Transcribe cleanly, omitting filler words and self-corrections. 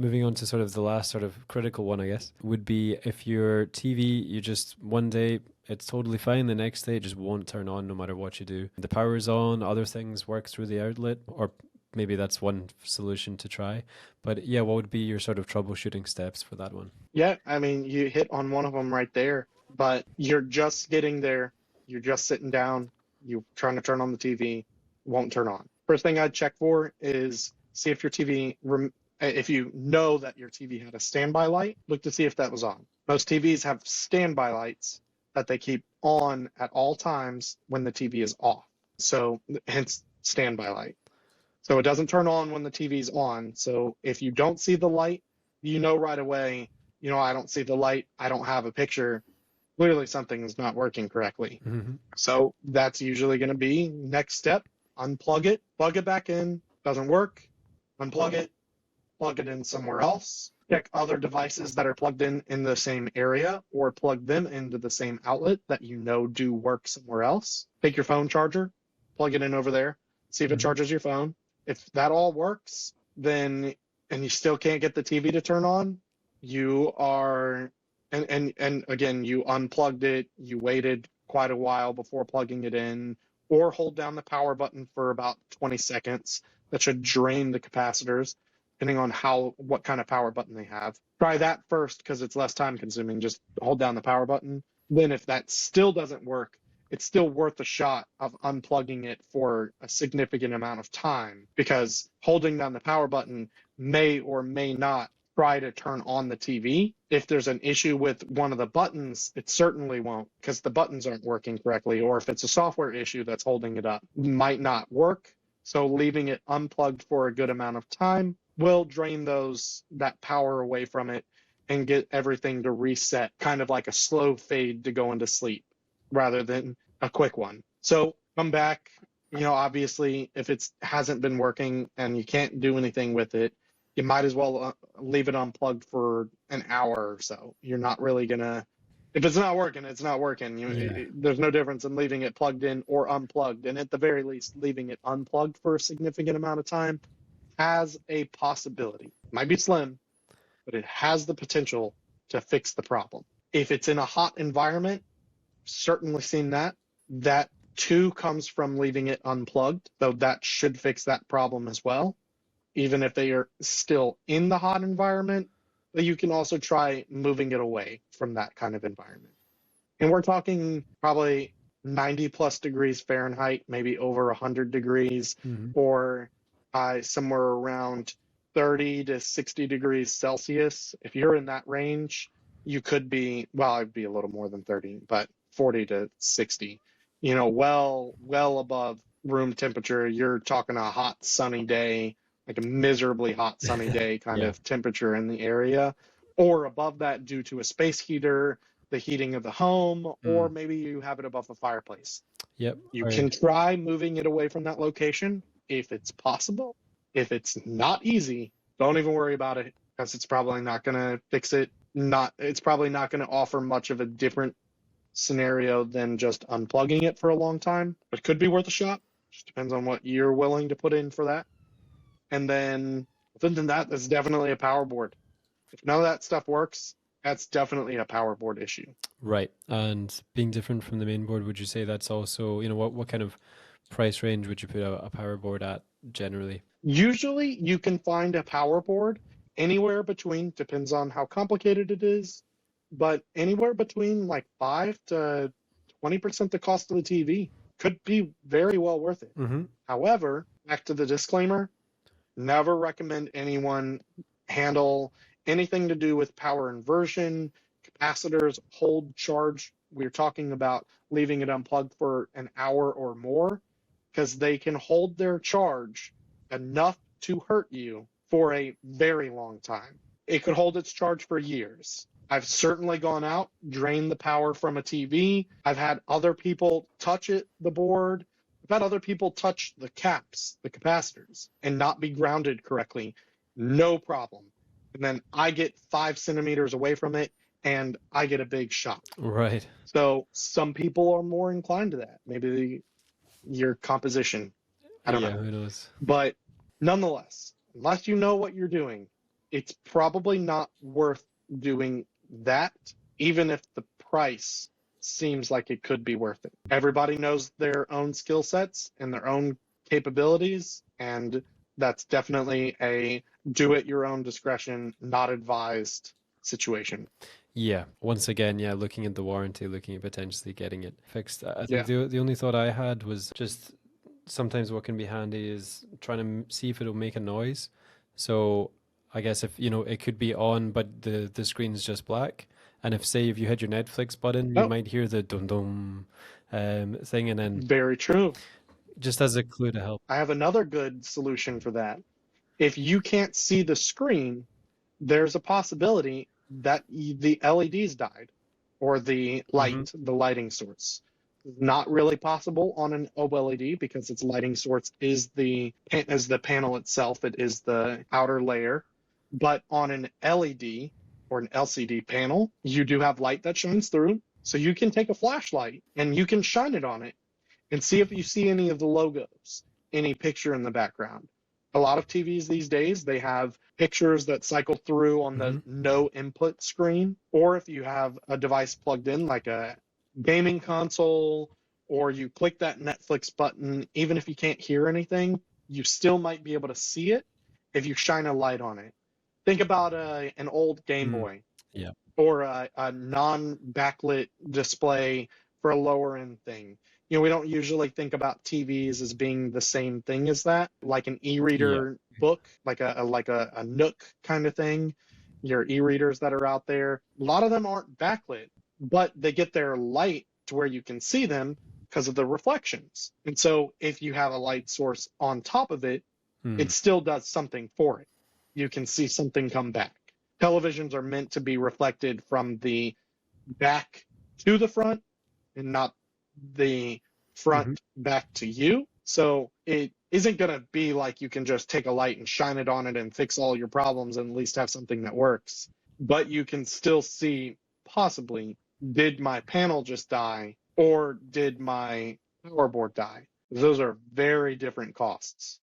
moving on to sort of the last sort of critical one, I guess, would be if your TV, you just one day it's totally fine, the next day it just won't turn on no matter what you do. The power's on, other things work through the outlet, or maybe that's one solution to try. But yeah, what would be your sort of troubleshooting steps for that one? Yeah, I mean, you hit on one of them right there, but you're just getting there. You're just sitting down. You're trying to turn on the TV, won't turn on. First thing I'd check for is see if your TV, if you know that your TV had a standby light, look to see if that was on. Most TVs have standby lights that they keep on at all times when the TV is off. So hence standby light. So it doesn't turn on when the TV's on. So if you don't see the light, you know right away, I don't see the light, I don't have a picture. Clearly something is not working correctly. Mm-hmm. So that's usually going to be next step, unplug it, plug it back in, doesn't work, unplug it, plug it in somewhere else. Check other devices that are plugged in the same area or plug them into the same outlet that you know do work somewhere else. Take your phone charger, plug it in over there, see if it charges your phone. If that all works, then, and you still can't get the TV to turn on, you are, and again, you unplugged it, you waited quite a while before plugging it in, or hold down the power button for about 20 seconds. That should drain the capacitors, depending on what kind of power button they have. Try that first because it's less time consuming. Just hold down the power button. Then if that still doesn't work, it's still worth a shot of unplugging it for a significant amount of time, because holding down the power button may or may not try to turn on the TV. If there's an issue with one of the buttons, it certainly won't, because the buttons aren't working correctly, or if it's a software issue that's holding it up, might not work. So leaving it unplugged for a good amount of time will drain that power away from it and get everything to reset, kind of like a slow fade to go into sleep rather than a quick one. So come back, obviously if it hasn't been working and you can't do anything with it, you might as well leave it unplugged for an hour or so. You're not really gonna, if it's not working, it's not working. There's no difference in leaving it plugged in or unplugged. And at the very least, leaving it unplugged for a significant amount of time has a possibility. Might be slim, but it has the potential to fix the problem. If it's in a hot environment, certainly seen that. That too comes from leaving it unplugged, though that should fix that problem as well, even if they are still in the hot environment. But you can also try moving it away from that kind of environment. And we're talking probably 90 plus degrees Fahrenheit, maybe over 100 degrees, or somewhere around 30 to 60 degrees Celsius. If you're in that range, you could be, well, I'd be a little more than 30, but 40 to 60, well above room temperature. You're talking a hot, sunny day, like a miserably hot, sunny day kind of temperature in the area, or above that due to a space heater, the heating of the home, or maybe you have it above the fireplace. Yep. You can try moving it away from that location if it's possible. If it's not easy, don't even worry about it, because it's probably not going to fix it. It's probably not going to offer much of a different scenario than just unplugging it for a long time. It could be worth a shot. Just depends on what you're willing to put in for that. And then other than that, that's definitely a power board. If none of that stuff works, that's definitely a power board issue. Right. And being different from the main board, would you say that's also, what kind of price range would you put a power board at generally? Usually you can find a power board anywhere between, depends on how complicated it is, but anywhere between like 5 to 20% the cost of the TV could be very well worth it. However, back to the disclaimer, never recommend anyone handle anything to do with power inversion, capacitors, hold charge. We're talking about leaving it unplugged for an hour or more, because they can hold their charge enough to hurt you for a very long time. It could hold its charge for years. I've certainly gone out, drained the power from a TV. I've had other people touch the board. I've had other people touch the caps, the capacitors, and not be grounded correctly. No problem. And then I get 5 centimeters away from it and I get a big shock. Right. So some people are more inclined to that. Maybe your composition. I don't know. Who knows? But nonetheless, unless you know what you're doing, it's probably not worth doing that, even if the price seems like it could be worth it. Everybody knows their own skill sets and their own capabilities, and that's definitely a do at your own discretion, not advised situation. Yeah, once again, yeah, looking at the warranty, looking at potentially getting it fixed. I think Yeah. the only thought I had was just sometimes what can be handy is trying to see if it'll make a noise. So I guess if it could be on, but the screen's just black, and if say if you hit your Netflix button, you Oh, might hear the dum dum thing, and then very true. just as a clue to help. I have another good solution for that. If you can't see the screen, there's a possibility that the LEDs died or the Hmm. the lighting source. Not really possible on an OLED because its lighting source is the panel itself. It is the outer layer. But on an LED or an LCD panel, you do have light that shines through. So you can take a flashlight and you can shine it on it and see if you see any of the logos, any picture in the background. A lot of TVs these days, they have pictures that cycle through on the Hmm. no input screen. Or if you have a device plugged in, like a gaming console, or you click that Netflix button, even if you can't hear anything, you still might be able to see it if you shine a light on it. Think about an old Game Mm. Boy Yeah. or a non-backlit display for a lower end thing. We don't usually think about TVs as being the same thing as that, like an Yeah. e-reader book, like a Nook kind of thing. Your e-readers that are out there, a lot of them aren't backlit, but they get their light to where you can see them because of the reflections. And so if you have a light source on top of it, Mm. it still does something for it. You can see something come back. Televisions are meant to be reflected from the back to the front and not the front Hmm. back to you. So it isn't going to be like you can just take a light and shine it on it and fix all your problems and at least have something that works. But you can still see possibly, did my panel just die or did my power board die? Those are very different costs.